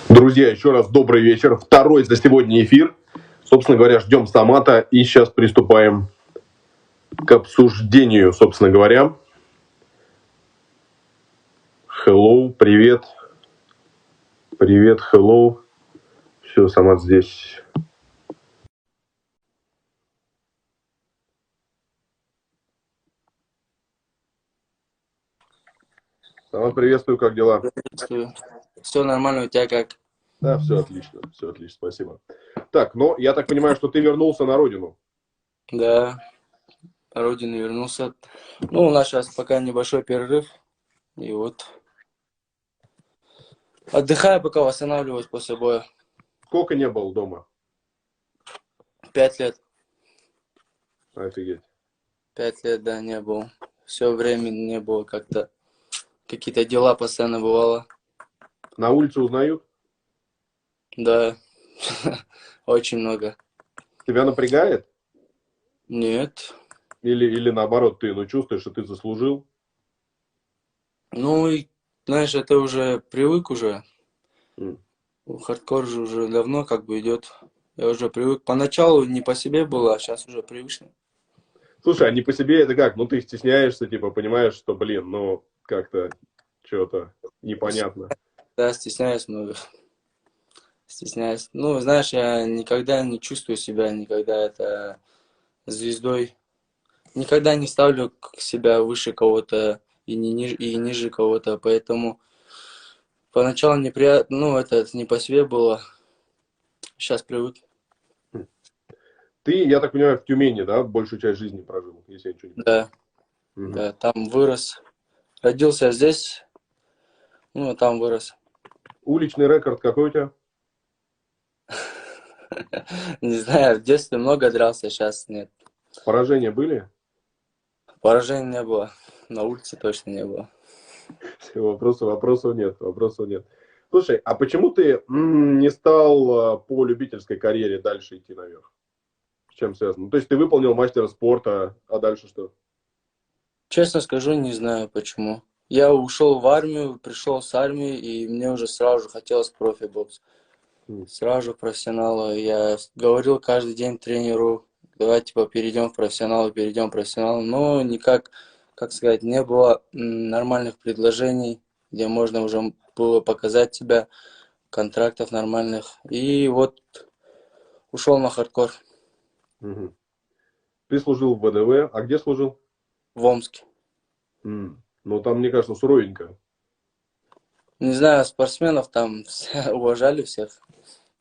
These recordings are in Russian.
Друзья, еще раз добрый вечер. Второй за сегодня эфир. Собственно говоря, ждем Самата и сейчас приступаем к обсуждению, собственно говоря. Hello, привет. Привет, hello. Все, Самат здесь. Самат, приветствую, как дела? Приветствую. Все нормально, у тебя как? Да, все отлично, спасибо. Так, но я так понимаю, что ты вернулся на родину. Да, на родину вернулся. Ну, у нас сейчас пока небольшой перерыв. И вот отдыхаю, пока восстанавливаюсь после боя. Сколько не был дома? 5 лет. Офигеть. 5 лет, да, не был. Все время не было как-то. Какие-то дела постоянно бывало. На улице узнают? Да, очень много. Тебя напрягает? Нет. Или наоборот, ты чувствуешь, что ты заслужил? Ну, и, знаешь, это уже привык уже. М. Хардкор же уже давно как бы идет. Я уже привык. Поначалу не по себе было, а сейчас уже привычно. Слушай, а не по себе это как? Ну, ты стесняешься, типа, понимаешь, что, блин, как-то что-то непонятно. Да, стесняюсь много. Стесняюсь. Ну, знаешь, я никогда не чувствую себя, никогда это звездой. Никогда не ставлю себя выше кого-то и, и ниже кого-то. Поэтому поначалу неприятно, ну, это не по себе было. Сейчас привык. Ты, я так понимаю, в Тюмени, да, большую часть жизни прожил, если я ничего не путаю. Да, Мгм. да, там вырос. Родился здесь, ну, а там вырос. Уличный рекорд какой у тебя? Не знаю, в детстве много дрался, сейчас нет. Поражения были? Поражений не было. На улице точно не было. Вопросов нет. Слушай, а почему ты не стал по любительской карьере дальше идти наверх? С чем связано? Ну, то есть ты выполнил мастера спорта, а дальше что? Честно скажу, не знаю почему. Я ушел в армию, пришел с армии, и мне уже сразу же хотелось профи-бокс. М. Сразу же профессионала. Я говорил каждый день тренеру, давай типа перейдем в профессионал. Но никак, как сказать, не было нормальных предложений, где можно уже было показать себя, контрактов нормальных. И вот ушел на хардкор Мгм. Ты служил в ВДВ, а где служил? в Омске. Ну, там, мне кажется, суровенько. Не знаю, спортсменов там все уважали всех.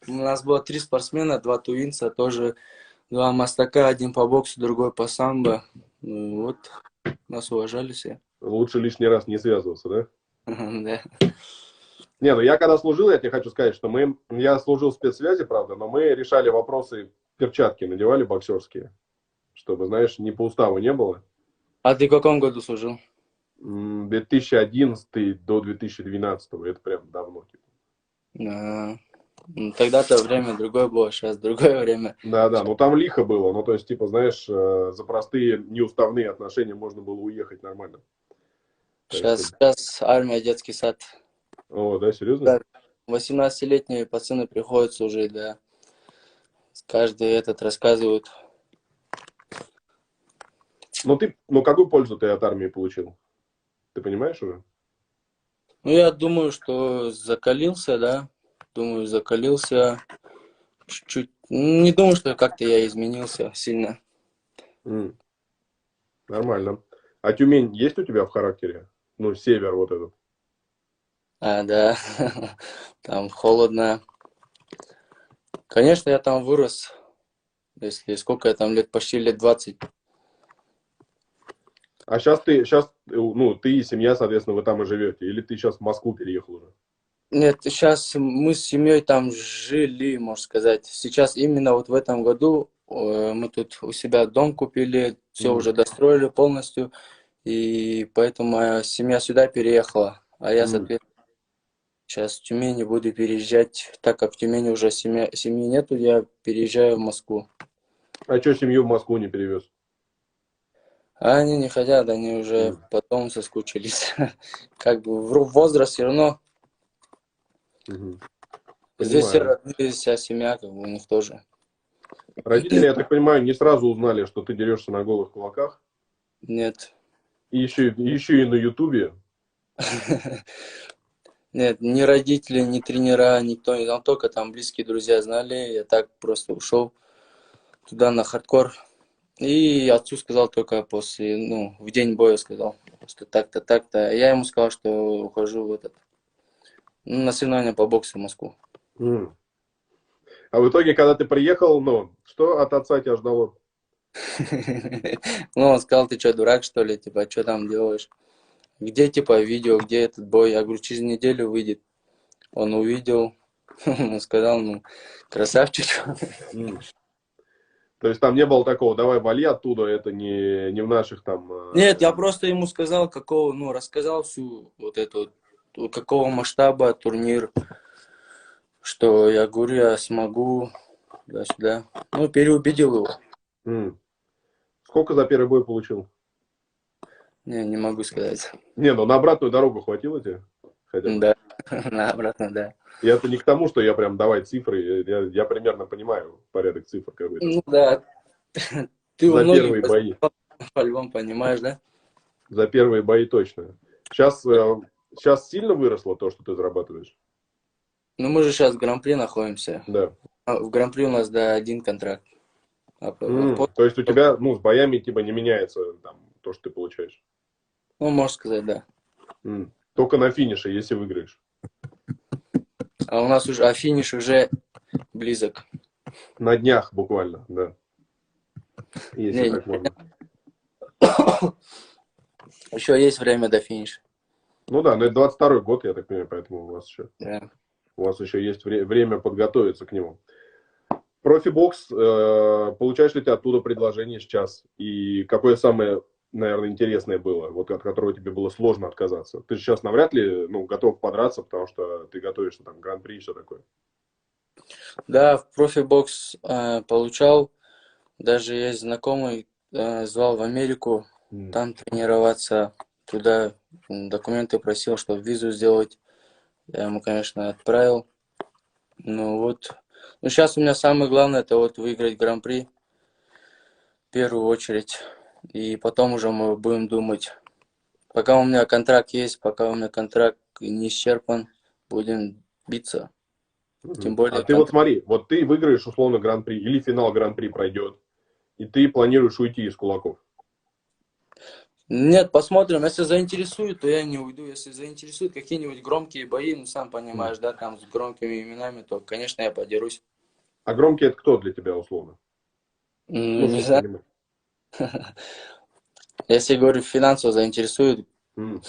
У нас было 3 спортсмена, 2 тувинца, тоже 2 мастака, один по боксу, другой по самбо. Ну, вот, нас уважали все. Лучше лишний раз не связываться, да? Да. Не, ну я когда служил, я тебе хочу сказать, что я служил в спецсвязи, правда, но мы решали вопросы, перчатки надевали боксерские, чтобы, знаешь, ни по уставу не было. А ты в каком году служил? 2011 до 2012, это прям давно. Типа. А, тогда-то время другое было, сейчас другое время. Да, ну там лихо было, ну то есть, типа, знаешь, за простые неуставные отношения можно было уехать нормально. Так что, Сейчас армия, детский сад. о, да, серьезно? Да, 18-летние пацаны приходят служить, да. Каждый этот рассказывает. Ну какую пользу ты от армии получил? Ты понимаешь уже? Ну, я думаю, что закалился, да. Думаю, закалился чуть-чуть. Не думаю, что как-то я изменился сильно. М, Нормально. А Тюмень есть у тебя в характере? Ну, север вот этот. А, да. Там холодно. Конечно, я там вырос. Если сколько я там лет, почти лет 20. А ну, ты и семья, соответственно, вы там и живете. Или ты сейчас в Москву переехал уже? Нет, сейчас мы с семьей там жили, можно сказать. Сейчас именно вот в этом году мы тут у себя дом купили, все М, уже достроили полностью, и поэтому моя семья сюда переехала. А я, м. соответственно, сейчас в Тюмени буду переезжать, так как в Тюмени уже семьи нету, я переезжаю в Москву. А что семью в Москву не перевез? А они не хотят, они уже потом соскучились. Как бы возраст все равно. Мгм. Здесь все Понимаю. родные, вся семья, как бы у них тоже. Родители, я так понимаю, не сразу узнали, что ты дерешься на голых кулаках. Нет. И еще и на Ютубе. Нет, ни родители, ни тренера, никто не знал, только там близкие друзья знали. Я так просто ушел туда на хардкор. И отцу сказал только после, ну, в день боя сказал, что так-то, так-то. Я ему сказал, что ухожу в этот, ну, на соревнования по боксу в Москву. М. А в итоге, когда ты приехал, ну, что от отца тебя ждало? Ну, он сказал, ты что, дурак, что ли? Типа, что там делаешь? Где, типа, видео, где этот бой? Я говорю, через неделю выйдет. Он увидел, он сказал, ну, красавчик. М. То есть там не было такого, давай вали оттуда, это не в наших там... Нет, я просто ему сказал, какого, ну, рассказал всю вот эту, какого масштаба турнир, что я говорю, я смогу, туда-сюда. Ну, переубедил его. М. Сколько за первый бой получил? Не могу сказать. Не, ну на обратную дорогу хватило тебе? Хотя бы. Да, на обратно, да. И это не к тому, что я прям давай цифры, я примерно понимаю порядок цифр какой-то. Ну, да, ты у За многих первые бои. по-любому понимаешь, да? За первые бои точно. Сейчас сильно выросло то, что ты зарабатываешь? Ну, мы же сейчас в Гран-при находимся. Да. В Гран-при у нас, да, один контракт. То есть у тебя, ну, с боями типа не меняется там то, что ты получаешь? Ну, можно сказать, да. Только на финише, если выиграешь. А у нас уже, финиш уже близок. На днях буквально, да. Если Не, так можно. еще есть время до финиша. Ну да, но это 22-й год, я так понимаю, поэтому Да. у вас еще есть время подготовиться к нему. Профибокс, получаешь ли ты оттуда предложение сейчас? И какое самое, наверное, интересное было, вот от которого тебе было сложно отказаться? Ты же сейчас навряд ли, ну, готов подраться, потому что ты готовишься там к гран-при и все такое. Да, в профибокс получал. Даже есть знакомый, звал в Америку, там тренироваться. Туда документы просил, чтобы визу сделать. Я ему, конечно, отправил. Ну вот. Ну сейчас у меня самое главное, это вот выиграть гран-при в первую очередь. И потом уже мы будем думать. Пока у меня контракт есть, пока у меня контракт не исчерпан, будем биться. Тем А более ты вот контракт. смотри, вот ты выиграешь условно гран-при или финал гран-при пройдет, и ты планируешь уйти из кулаков. Нет, посмотрим. Если заинтересует, то я не уйду. Если заинтересует какие-нибудь громкие бои, ну сам понимаешь, да, там с громкими именами, то, конечно, я подерусь. А громкий это кто для тебя условно? Ну, Не чтобы знаю. понимать. Если, говорю, финансово заинтересует, М,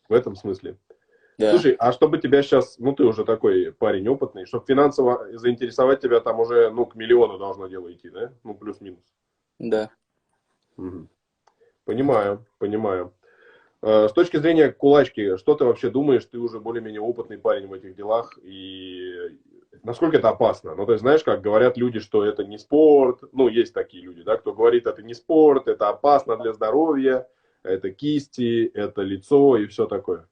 В этом смысле. да, Слушай, а чтобы тебя сейчас, ну ты уже такой парень опытный, чтобы финансово заинтересовать тебя там уже, ну, к миллиону должно дело идти, да? Ну, плюс-минус. да. Мгм. Понимаю, понимаю. С точки зрения кулачки, что ты вообще думаешь? Ты уже более-менее опытный парень в этих делах. И насколько это опасно? Ну, то есть, знаешь, как говорят люди, что это не спорт. Ну, есть такие люди, да, кто говорит, это не спорт, это опасно для здоровья, это кисти, это лицо и все такое.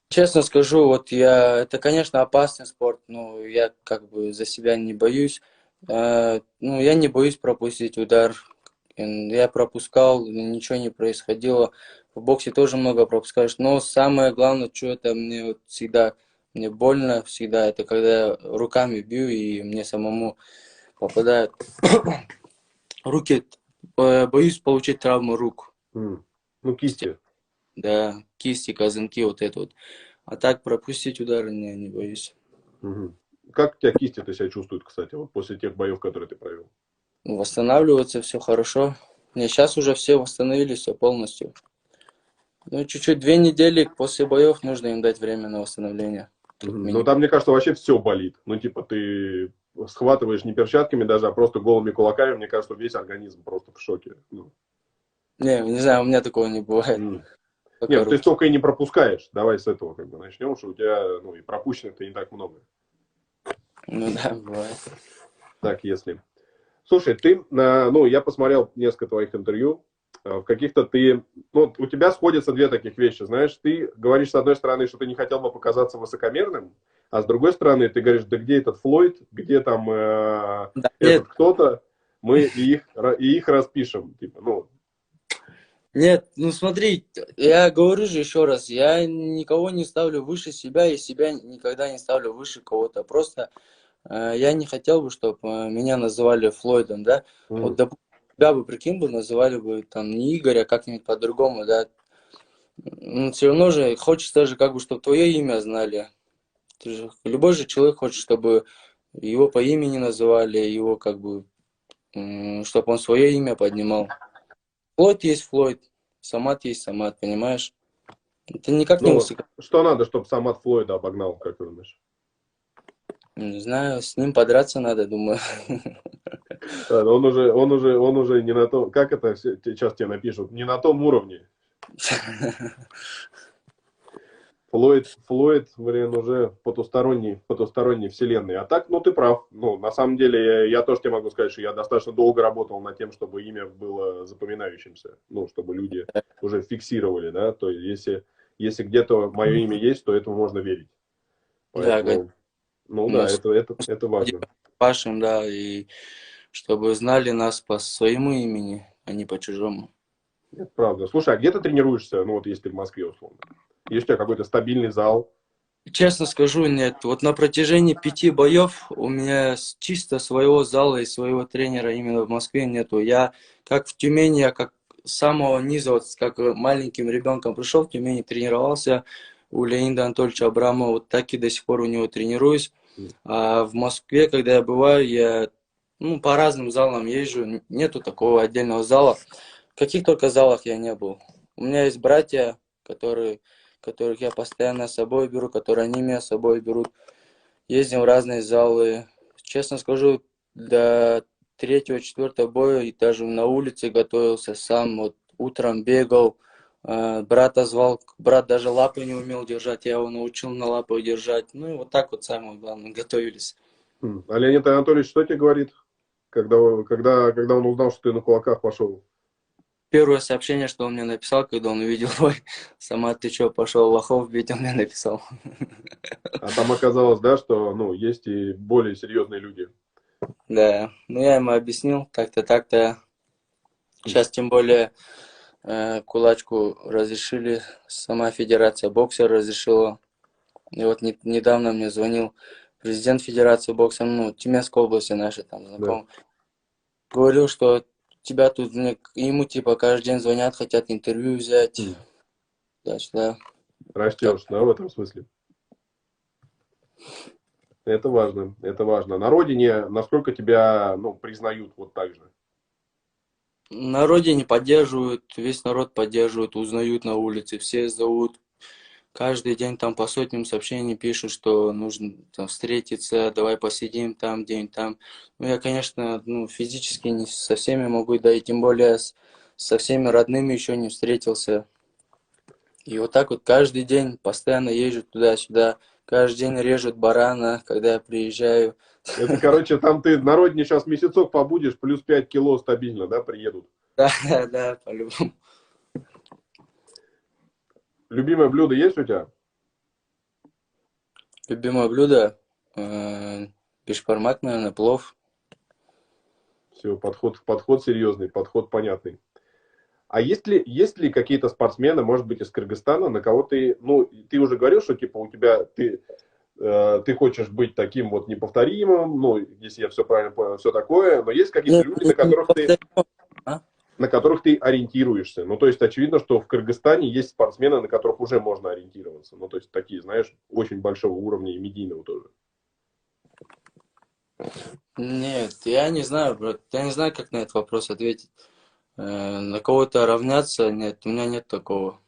Честно скажу, вот это, конечно, опасный спорт, но я как бы за себя не боюсь. Ну, я не боюсь пропустить удар. Я пропускал, ничего не происходило. В боксе тоже много пропускаешь. Но самое главное, что это мне вот всегда, мне больно всегда, это когда я руками бью и мне самому попадают руки. Боюсь получить травму рук. Ну, кисти. Да, кисти, казанки, вот это вот. А так пропустить удары не боюсь. Мгм. Как у тебя кисти-то себя чувствуют, кстати, вот после тех боев, которые ты провел? Восстанавливаться все хорошо. Не, сейчас уже все восстановились, все полностью. Ну, чуть-чуть 2 недели после боев нужно им дать время на восстановление. Как Ну, минимум. там, мне кажется, вообще все болит. Ну, типа, ты схватываешь не перчатками даже, а просто голыми кулаками. Мне кажется, весь организм просто в шоке. Ну, Не знаю, у меня такого не бывает. м. Только Нет, ты руки. столько и не пропускаешь. Давай с этого как бы начнем, что у тебя, ну, и пропущенных-то не так много. Ну да, бывает. Так, если. Слушай, ты, ну, я посмотрел несколько твоих интервью, в каких-то ты, ну, у тебя сходятся две таких вещи, знаешь, ты говоришь с одной стороны, что ты не хотел бы показаться высокомерным, а с другой стороны ты говоришь, да где этот Флойд, где там Да этот нет, кто-то, мы и их распишем, типа, ну, нет, ну смотри, я говорю же еще раз, я никого не ставлю выше себя и себя никогда не ставлю выше кого-то. Просто я не хотел бы, чтобы меня называли Флойдом, да. Вот, м, допустим, тебя бы, прикинь бы, называли бы там не Игорь, а как-нибудь по-другому, да. Ну, все равно же хочется же как бы, чтобы твое имя знали. Ты же, любой же человек хочет, чтобы его по имени называли, его как бы, чтобы он свое имя поднимал. Флойд есть Флойд, Самат есть Самат, понимаешь? Это никак не ну, высоко. что надо, чтобы сам от Флойда обогнал, как ты думаешь? Не знаю, с ним подраться надо, думаю. Он уже не на том, как это сейчас тебе напишут, не на том уровне. Флойд, блин, уже в потусторонней вселенной. А так, ну, ты прав. Ну, на самом деле, я тоже тебе могу сказать, что я достаточно долго работал над тем, чтобы имя было запоминающимся. Ну, чтобы люди уже фиксировали, да. То есть, если где-то мое имя есть, то этому можно верить. Да, конечно, Поэтому, ну мы да, с это важно. Пашем, да, и чтобы знали нас по своему имени, а не по чужому. Это правда. Слушай, а где ты тренируешься? Ну, вот если ты в Москве, условно. Есть у тебя какой-то стабильный зал? Честно скажу, нет. Вот на протяжении 5 боев у меня чисто своего зала и своего тренера именно в Москве нету. Я как в Тюмени, я как с самого низа, вот как маленьким ребенком пришел в Тюмени, тренировался у Леонида Анатольевича Абрамова, вот так и до сих пор у него тренируюсь. А в Москве, когда я бываю, я по разным залам езжу, нету такого отдельного зала. В каких только залах я не был. У меня есть братья, которых я постоянно с собой беру, которые они меня с собой берут. Ездим в разные залы. Честно скажу, до третьего, четвертого боя и даже на улице готовился сам. Вот утром бегал, брата звал, брат даже лапы не умел держать, я его научил на лапы держать. Ну и вот так вот самое главное, готовились. А Леонид Анатольевич что тебе говорит, когда он узнал, что ты на кулаках пошел? Первое сообщение, что он мне написал, когда он увидел бой, сама ты чё, пошел лохов бить, он мне написал. А там оказалось, да, что, ну, есть и более серьезные люди. Да, ну я ему объяснил, так-то, так-то. Сейчас тем более кулачку разрешили, сама Федерация бокса разрешила. И вот недавно мне звонил президент Федерации бокса, ну, Тюменской области нашей там Да. знакомый. Говорил, что тебя тут, ему типа каждый день звонят, хотят интервью взять. М. Да, как Растешь, да, в этом смысле. Это важно, это важно. На родине, насколько тебя, ну, признают вот так же? на родине поддерживают, весь народ поддерживает, узнают на улице, все зовут. Каждый день там по сотням сообщений пишут, что нужно там встретиться, давай посидим там, день там. Ну, я, конечно, физически не со всеми могу, да и тем более со всеми родными еще не встретился. И вот так вот каждый день постоянно езжу туда-сюда, каждый день режут барана, когда я приезжаю. Это, короче, там ты на родине сейчас месяцок побудешь, плюс 5 кило стабильно, да, приедут. Да, да, по-любому. Любимое блюдо есть у тебя? Любимое блюдо? э, Бешбармак, наверное, плов. Все, подход серьезный, подход понятный. А есть ли какие-то спортсмены, может быть, из Кыргызстана, на кого ты, ну, ты уже говорил, что типа у тебя ты хочешь быть таким вот неповторимым, ну, если я все правильно понял, все такое, но есть какие-то Ну, люди, на которых ты, повторю, а? на которых ты ориентируешься. Ну, то есть очевидно, что в Кыргызстане есть спортсмены, на которых уже можно ориентироваться. Ну, то есть такие, знаешь, очень большого уровня и медийного тоже. Нет, я не знаю, брат. Я не знаю, как на этот вопрос ответить. На кого-то равняться? Нет, у меня нет такого.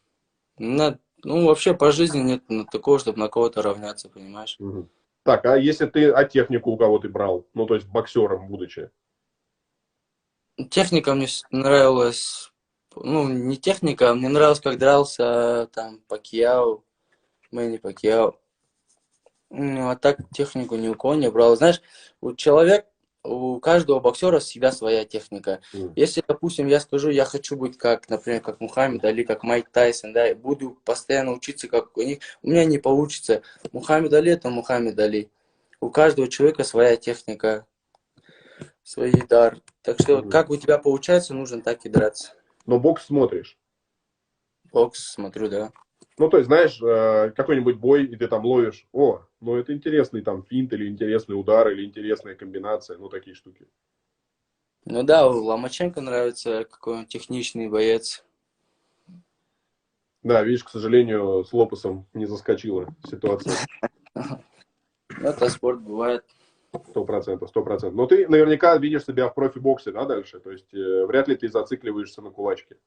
У меня, вообще по жизни нет такого, чтобы на кого-то равняться, понимаешь? Мгм. Так, а если технику у кого ты брал, ну, то есть боксером будучи? Техника мне нравилась, не техника, мне нравилось, как дрался там Пакьяо, Мэнни Пакьяо. Ну, а так технику ни у кого не брал. Знаешь, вот человек, у каждого боксера всегда своя техника. Мгм. Если, допустим, я скажу, я хочу быть как, например, как Мухаммед Али, как Майк Тайсон, да, и буду постоянно учиться, как у них, у меня не получится. Мухаммед Али это Мухаммед Али. У каждого человека своя техника, свой дар. Так что, Мгм. как у тебя получается, нужно так и драться. Но бокс смотришь. Бокс смотрю, да. Ну, то есть, знаешь, какой-нибудь бой, и ты там ловишь, о, ну это интересный там финт, или интересный удар, или интересная комбинация, ну такие штуки. Ну да, у Ломаченко нравится, какой он техничный боец. Да, видишь, к сожалению, с Лопесом не заскочила ситуация. Это спорт бывает. 100%, 100%. Но ты наверняка видишь себя в профи-боксе, да, дальше? То есть, вряд ли ты зацикливаешься на кулачке.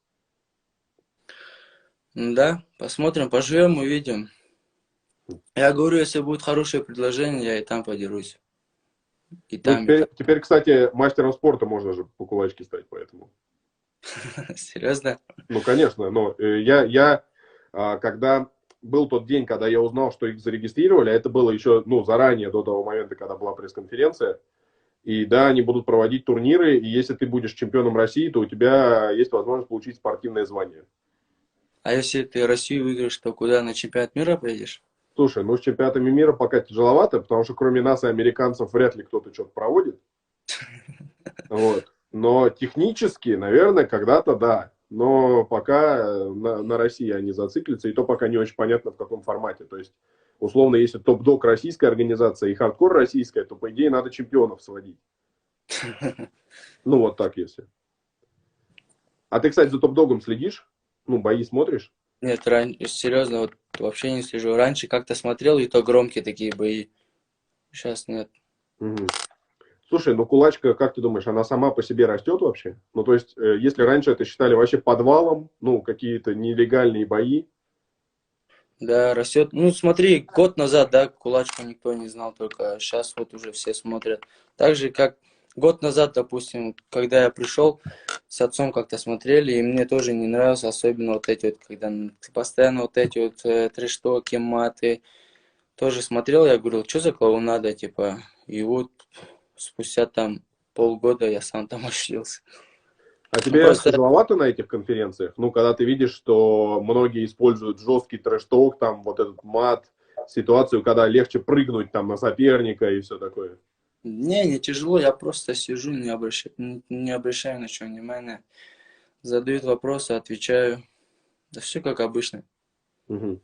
Да, посмотрим, поживем, увидим. Я говорю, если будет хорошее предложение, я и там подерусь. И Ну, там, и там. теперь, кстати, мастером спорта можно же по кулачке стать, поэтому. Серьезно? Ну, конечно, но когда был тот день, когда я узнал, что их зарегистрировали, а это было еще, ну, заранее, до того момента, когда была пресс-конференция, и да, они будут проводить турниры, и если ты будешь чемпионом России, то у тебя есть возможность получить спортивное звание. А если ты Россию выиграешь, то куда, на чемпионат мира поедешь? Слушай, ну с чемпионатами мира пока тяжеловато, потому что кроме нас и американцев вряд ли кто-то что-то проводит. Вот. Но технически, наверное, когда-то да. Но пока на России они зациклятся, и то пока не очень понятно, в каком формате. То есть, условно, если топ-дог российская организация и хардкор российская, то, по идее, надо чемпионов сводить. Ну, вот так, если. А ты, кстати, за топ-догом следишь? Ну, бои смотришь? Нет, серьезно, вот вообще не слежу. Раньше как-то смотрел, и то громкие такие бои. Сейчас нет. Мгм. Слушай, ну кулачка, как ты думаешь, она сама по себе растет вообще? Ну, то есть, если раньше это считали вообще подвалом, ну, какие-то нелегальные бои. Да, растет. Ну, смотри, год назад, да, кулачку никто не знал, только сейчас вот уже все смотрят. Так же, как год назад, допустим, когда я пришел, с отцом как-то смотрели, и мне тоже не нравилось, особенно вот эти вот, когда постоянно вот эти вот трэш-токи, маты. Тоже смотрел, я говорил, что за клоунада, типа. И вот спустя там полгода я сам там ошибся. А Ну, тебе просто, тяжеловато на этих конференциях? Ну, когда ты видишь, что многие используют жесткий трэш-ток, там вот этот мат, ситуацию, когда легче прыгнуть там на соперника и все такое. не тяжело, я просто сижу, не обращаю на что внимания. Задают вопросы, отвечаю. Да все как обычно. Мгм.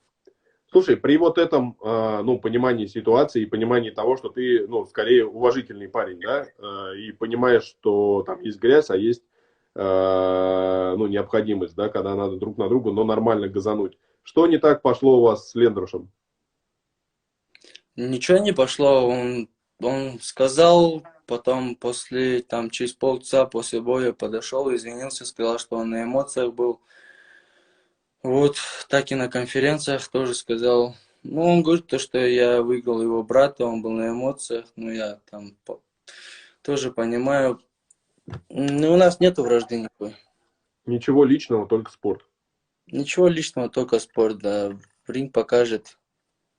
Слушай, при вот этом, ну, понимании ситуации и понимании того, что ты, ну, скорее уважительный парень, да, и понимаешь, что там есть грязь, а есть, ну, необходимость, да, когда надо друг на другу, но нормально газануть. Что не так пошло у вас с Лендрушем? Ничего не пошло, он сказал, потом после, там, через полчаса после боя подошел, извинился, сказал, что он на эмоциях был. Вот, так и на конференциях тоже сказал. Ну, он говорит, то, что я выиграл его брата, он был на эмоциях, ну, я там тоже понимаю. Ну, у нас нету вражды никакой. Ничего личного, только спорт. Ничего личного, только спорт, да. Ринг покажет,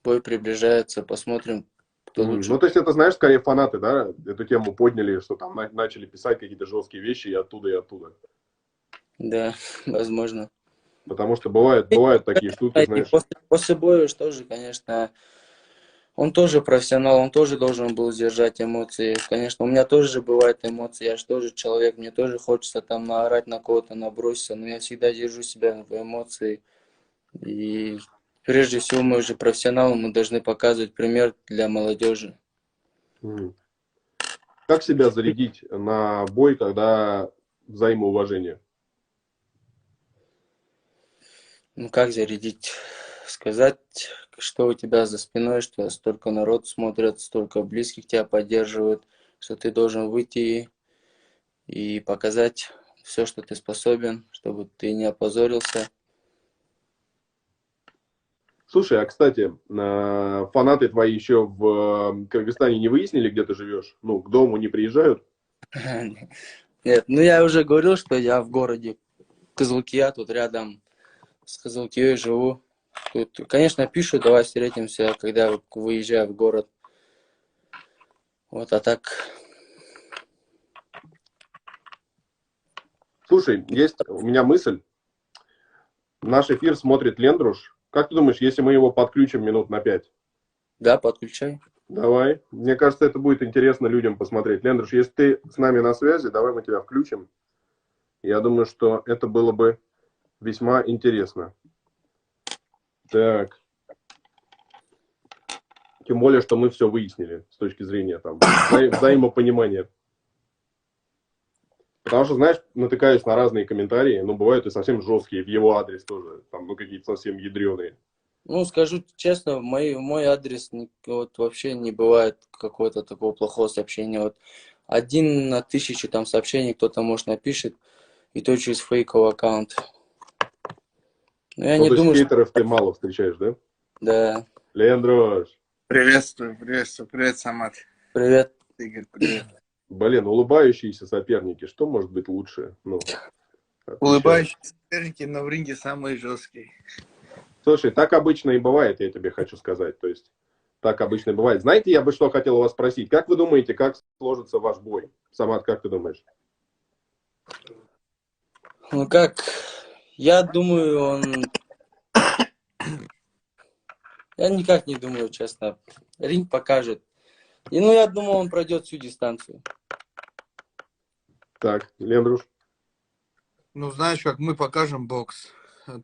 бой приближается, посмотрим, кто Мгм. лучше. Ну, то есть, это, знаешь, скорее фанаты, да, эту тему подняли, что там начали писать какие-то жесткие вещи и оттуда, и оттуда. Да, возможно. Потому что бывают такие штуки, И знаешь. после боя уж тоже, конечно, он тоже профессионал, он тоже должен был сдержать эмоции. Конечно, у меня тоже бывают эмоции, я же тоже человек, мне тоже хочется там наорать на кого-то, наброситься, но я всегда держу себя в эмоции. И прежде всего мы же профессионалы, мы должны показывать пример для молодежи. Мгм. Как себя зарядить на бой, когда взаимоуважение? Ну как зарядить? Сказать, что у тебя за спиной, что столько народ смотрят, столько близких тебя поддерживают, что ты должен выйти и показать все, что ты способен, чтобы ты не опозорился. Слушай, а кстати, фанаты твои еще в Кыргызстане не выяснили, где ты живешь? Ну, к дому не приезжают? Нет, ну я уже говорил, что я в городе Кызылкия, тут рядом с Кызылкией живу. Тут, конечно, пишут, давай встретимся, когда выезжаю в город. Вот, а так Слушай, есть у меня мысль. Наш эфир смотрит Лендруш. Как ты думаешь, если мы его подключим минут на 5? Да, подключай. Давай. Мне кажется, это будет интересно людям посмотреть. Лендруш, если ты с нами на связи, давай мы тебя включим. Я думаю, что это было бы весьма интересно. Так. Тем более, что мы все выяснили с точки зрения там взаимопонимания. Потому что, знаешь, натыкаюсь на разные комментарии, но бывают и совсем жесткие в его адрес тоже, там, ну, какие-то совсем ядреные. Ну, скажу честно, мой адрес вот, вообще не бывает какого-то такого плохого сообщения. Вот 1 на 1000 там сообщений кто-то, может, напишет, и то через фейковый аккаунт. Но я Ну, не то есть думаю, что... хейтеров ты мало встречаешь, да? Да. Лендрош. Приветствую, приветствую. Привет, Самат. Привет. Игорь, привет. Блин, улыбающиеся соперники, что может быть лучше? Ну, отвечаю. Улыбающиеся соперники, но в ринге самые жесткие. Слушай, так обычно и бывает, я тебе хочу сказать. То есть, так обычно и бывает. Знаете, я бы что хотел у вас спросить. Как вы думаете, как сложится ваш бой? Самат, как ты думаешь? Ну как, я думаю, он... Я никак не думаю, честно. Ринг покажет. И ну, я думаю, он пройдет всю дистанцию. Так, Лендруш. Ну, знаешь, как мы покажем бокс.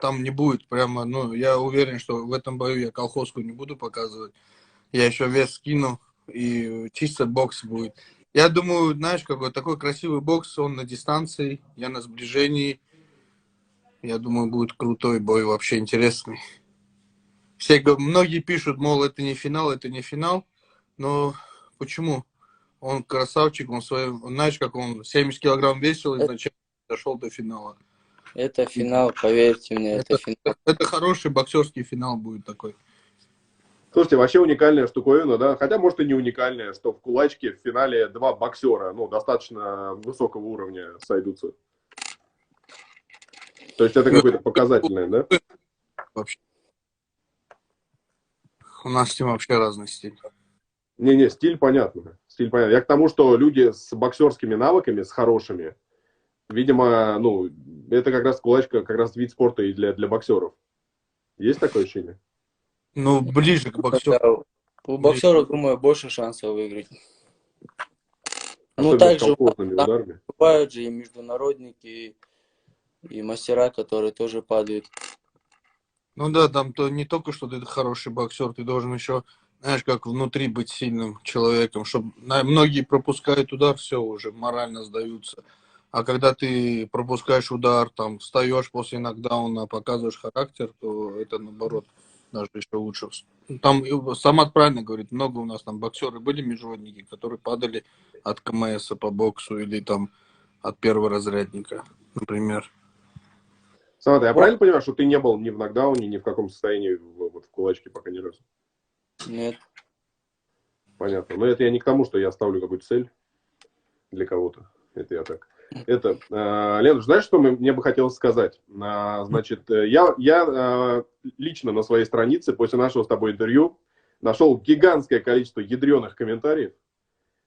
Там не будет прямо, ну, я уверен, что в этом бою я колхозку не буду показывать. Я еще вес скину, и чисто бокс будет. Я думаю, знаешь, какой такой красивый бокс, он на дистанции, я на сближении. Я думаю, будет крутой бой, вообще интересный. Многие пишут, мол, это не финал, это не финал. Но почему? Он красавчик, знаешь, как он 70 килограмм весил, изначально дошел до финала. Это финал, поверьте мне, это финал. Это хороший боксерский финал будет такой. Слушайте, вообще уникальная штуковина, да? Хотя, может, и не уникальная, что в кулачке в финале два боксера, ну, достаточно высокого уровня сойдутся. То есть это какое-то показательное, да? Вообще. У нас с ним вообще разный стиль. Не-не, стиль понятно. Стиль понятно. Я к тому, что люди с боксерскими навыками, с хорошими, видимо, ну, это как раз кулачка, как раз вид спорта и для боксеров. Есть такое ощущение? Ну, ближе к боксеру. У боксера, думаю, больше шансов выиграть. Ну, Особенно с также колхозными ударами. бывают же и международники, и мастера, которые тоже падают. Ну да, там то не только что ты хороший боксер, ты должен еще, знаешь, как внутри быть сильным человеком, чтобы многие пропускают удар, все уже морально сдаются. А когда ты пропускаешь удар, там встаешь после нокдауна, показываешь характер, то это наоборот даже еще лучше. Там Самат правильно говорит, много у нас там боксеры были международники, которые падали от КМС по боксу или там от первого разрядника, например. Самат, я правильно понимаю, что ты не был ни в нокдауне, ни в каком состоянии вот в кулачке пока ни разу? Нет. Понятно. Но это я не к тому, что я ставлю какую-то цель для кого-то. Это я так. Это, Лена, знаешь, что мне бы хотелось сказать? Значит, я лично на своей странице после нашего с тобой интервью нашел гигантское количество ядреных комментариев,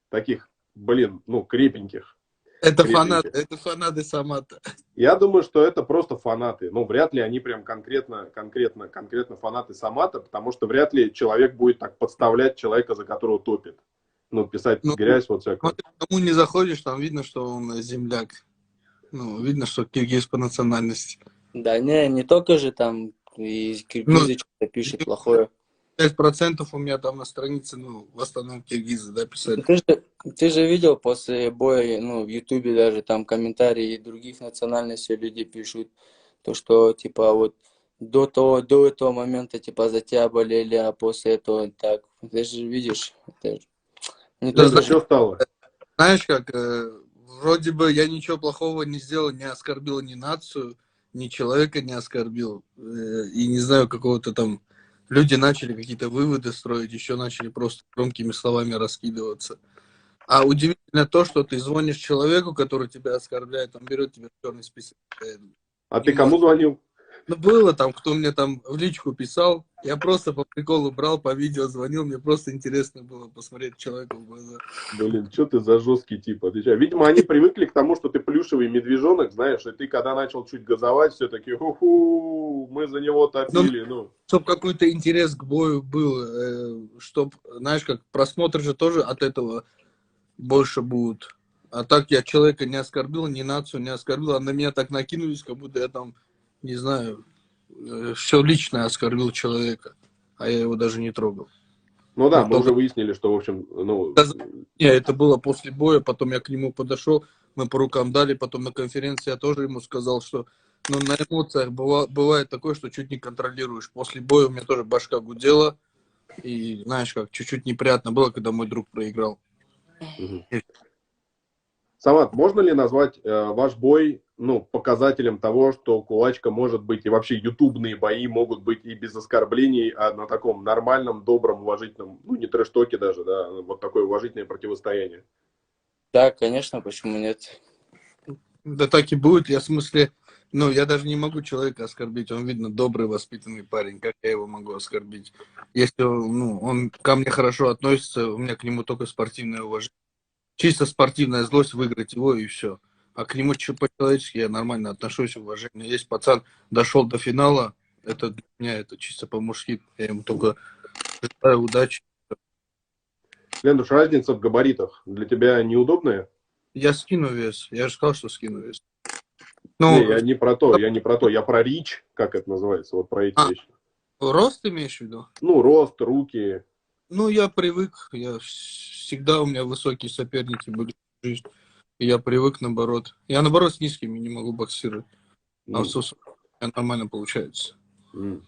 таких, блин, ну, крепеньких. Это фанаты Самата. Я думаю, что это просто фанаты. Ну, вряд ли они прям конкретно фанаты Самата, потому что вряд ли человек будет так подставлять человека, за которого топит. Ну, писать грязь, вот всякое. Кому не заходишь, там видно, что он земляк. Ну, видно, что киргиз по национальности. Да не только же там и киргизы что-то пишет плохое. 5% у меня там на странице, ну, в основном киргизы, да, писали. Ты же видел после боя, ну, в Ютубе даже там комментарии других национальностей люди пишут, то, что, типа, вот до этого момента, типа, за тебя болели, а после этого так. Ты же видишь, это не Это только... что стало? Знаешь, как, вроде бы я ничего плохого не сделал, не оскорбил ни нацию, ни человека не оскорбил, и не знаю, какого-то там... Люди начали какие-то выводы строить, еще начали просто громкими словами раскидываться. А удивительно то, что ты звонишь человеку, который тебя оскорбляет, он берет тебя в черный список. А ты кому звонил? Ну, было там, кто мне там в личку писал. Я просто по приколу брал, по видео звонил. Мне просто интересно было посмотреть человеку в глаза. Блин, что ты за жесткий тип, отвечай. Видимо, они привыкли к тому, что ты плюшевый медвежонок, знаешь, и ты, когда начал чуть газовать, все-таки, ху-ху, мы за него Ну, топили, ну. чтобы какой-то интерес к бою был, чтоб, знаешь, как просмотры же тоже от этого больше будут. А так я человека не оскорбил, ни нацию не оскорбил, а на меня так накинулись, как будто я там, не знаю, все лично оскорбил человека, а я его даже не трогал. Ну да, Вот мы только уже выяснили, что, в общем, ну, не, это было после боя, потом я к нему подошел, мы по рукам дали, потом на конференции я тоже ему сказал, что ну, на эмоциях бывает такое, что чуть не контролируешь. После боя у меня тоже башка гудела, и знаешь, как чуть-чуть неприятно было, когда мой друг проиграл. Мгм. Самат, можно ли назвать ваш бой, ну, показателем того, что кулачка может быть, и вообще ютубные бои могут быть и без оскорблений, а на таком нормальном, добром, уважительном, ну, не трэш-токе даже, да, вот такое уважительное противостояние? Да, конечно, почему нет? Да так и будет, я в смысле, ну, я даже не могу человека оскорбить, он, видно, добрый, воспитанный парень, как я его могу оскорбить? Если, ну, он ко мне хорошо относится, у меня к нему только спортивное уважение. Чисто спортивная злость выиграть его и все. А к нему по-человечески я нормально отношусь, уважение. Есть пацан, дошел до финала, это для меня это чисто по-мужски. Я ему только желаю удачи. Лендуш, разница в габаритах для тебя неудобная? Я скину вес. Я же сказал, что скину вес. Не, Ну, я не про то, я про рич, как это называется, вот про эти а, вещи. рост имеешь в виду? Ну, рост, руки. Ну, я привык. Всегда у меня высокие соперники были в жизни. И я привык, наоборот. Я, наоборот, с низкими не могу боксировать. А с М, высокими у меня нормально получается. м.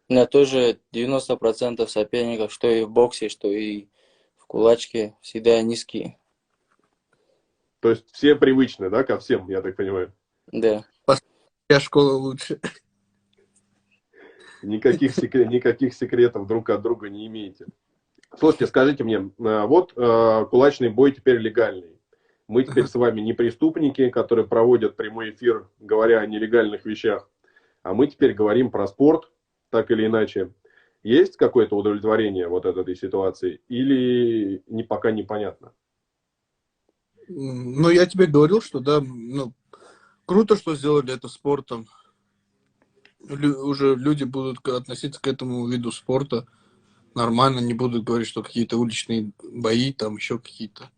У меня тоже 90% соперников, что и в боксе, что и в кулачке, всегда низкие. То есть все привычны, да, ко всем, я так понимаю. Да. Я школа лучше. Никаких секретов друг от друга не имеете. Слушайте, скажите мне, вот кулачный бой теперь легальный. Мы теперь с вами не преступники, которые проводят прямой эфир, говоря о нелегальных вещах, а мы теперь говорим про спорт, так или иначе. Есть какое-то удовлетворение вот от этой ситуации или пока непонятно? Ну, я тебе говорил, что да, ну, круто, что сделали это спортом. Уже люди будут относиться к этому виду спорта нормально, не будут говорить, что какие-то уличные бои, там еще какие-то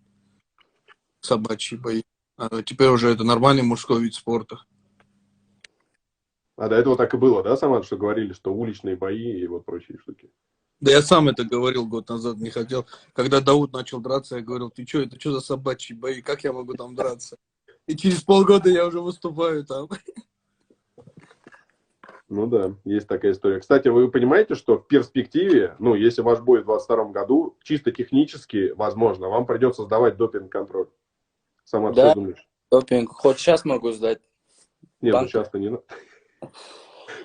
собачьи бои. А теперь уже это нормальный мужской вид спорта. А до этого так и было, да, Самат, что говорили, что уличные бои и вот прочие штуки? Да я сам это говорил год назад, не хотел. Когда Дауд начал драться, я говорил, ты что, это что за собачьи бои, как я могу там драться? И через полгода я уже выступаю там. Ну да, есть такая история. Кстати, вы понимаете, что в перспективе, ну, если ваш бой в 2022 году, чисто технически, возможно, вам придется сдавать допинг-контроль. Самат, что Да, думаешь? допинг. Хоть сейчас могу сдать. Не, ну Банка. сейчас-то не надо.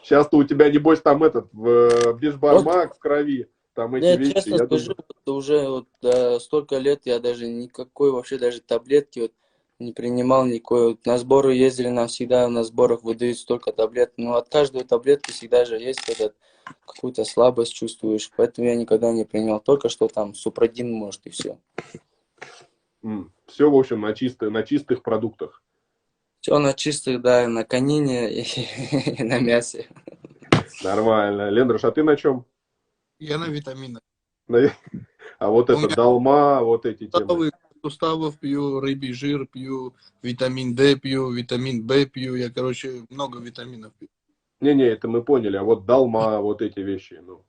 Сейчас-то у тебя, небось, там этот, Вот, бишбармак в крови, там эти я вещи, честно я скажу, думаю. вот уже вот, столько лет я даже никакой вообще даже таблетки вот не принимал никакой. Вот на сборы ездили, нам всегда на сборах выдают столько таблеток. Но от каждой таблетки всегда же есть этот, какую-то слабость чувствуешь. Поэтому я никогда не принимал. Только что там супрадин может и все. Все, в общем, на чистых продуктах. Все на чистых, да, на конине и на мясе. Нормально. Лендраш, а ты на чем? Я на витаминах. А вот У это меня долма, вот эти темы. суставов пью, рыбий жир пью, витамин D пью, витамин В пью. Я, короче, много витаминов пью. Не-не, это мы поняли. А вот долма, вот эти вещи, ну.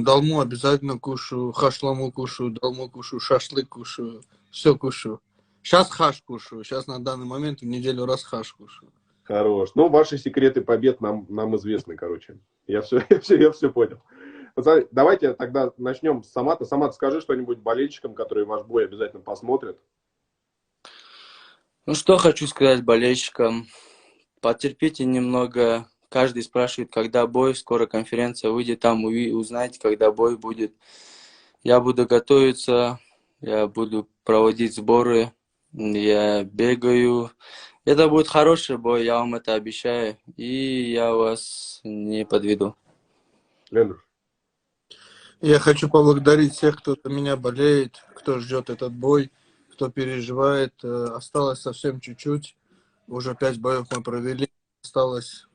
Долму обязательно кушаю, хашламу кушаю, долму кушаю, шашлык кушаю, все кушаю. Сейчас хаш кушаю, сейчас на данный момент в неделю раз хаш кушаю. Хорош. Ну, ваши секреты побед нам известны, короче. Я все, я все понял. Пацаны, давайте тогда начнем с Самата. Самат, скажи что-нибудь болельщикам, которые ваш бой обязательно посмотрят. Ну что хочу сказать болельщикам. Потерпите немного. Каждый спрашивает, когда бой. Скоро конференция выйдет. Там узнаете, когда бой будет. Я буду готовиться. Я буду проводить сборы. Я бегаю. Это будет хороший бой, я вам это обещаю. И я вас не подведу. Лендруш. Я хочу поблагодарить всех, кто за меня болеет, кто ждет этот бой, кто переживает. Осталось совсем чуть-чуть. Уже 5 боев мы провели.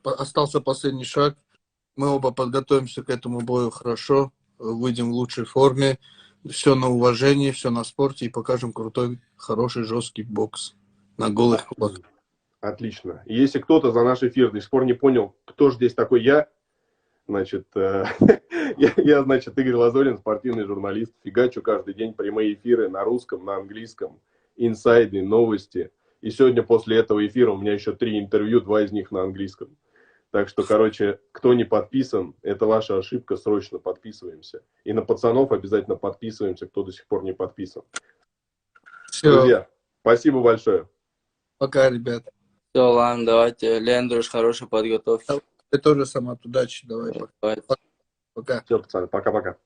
Остался последний шаг. Мы оба подготовимся к этому бою хорошо. Выйдем в лучшей форме. Все на уважении, все на спорте. И покажем крутой, хороший, жесткий бокс на голых кулаках. Отлично. Если кто-то за наш эфир до сих пор не понял, кто же здесь такой я, значит, я, значит, Игорь Лазорин, спортивный журналист, фигачу каждый день прямые эфиры на русском, на английском, инсайды, новости. И сегодня после этого эфира у меня еще 3 интервью, 2 из них на английском. Так что, короче, кто не подписан, это ваша ошибка, срочно подписываемся. И на пацанов обязательно подписываемся, кто до сих пор не подписан. Все, Друзья, спасибо большое. пока, ребят. Все, ладно, давайте. Лендруш, хорошей подготовки. Ты тоже сама удачи. Давай, Давайте. пока. Все, пацаны, пока-пока.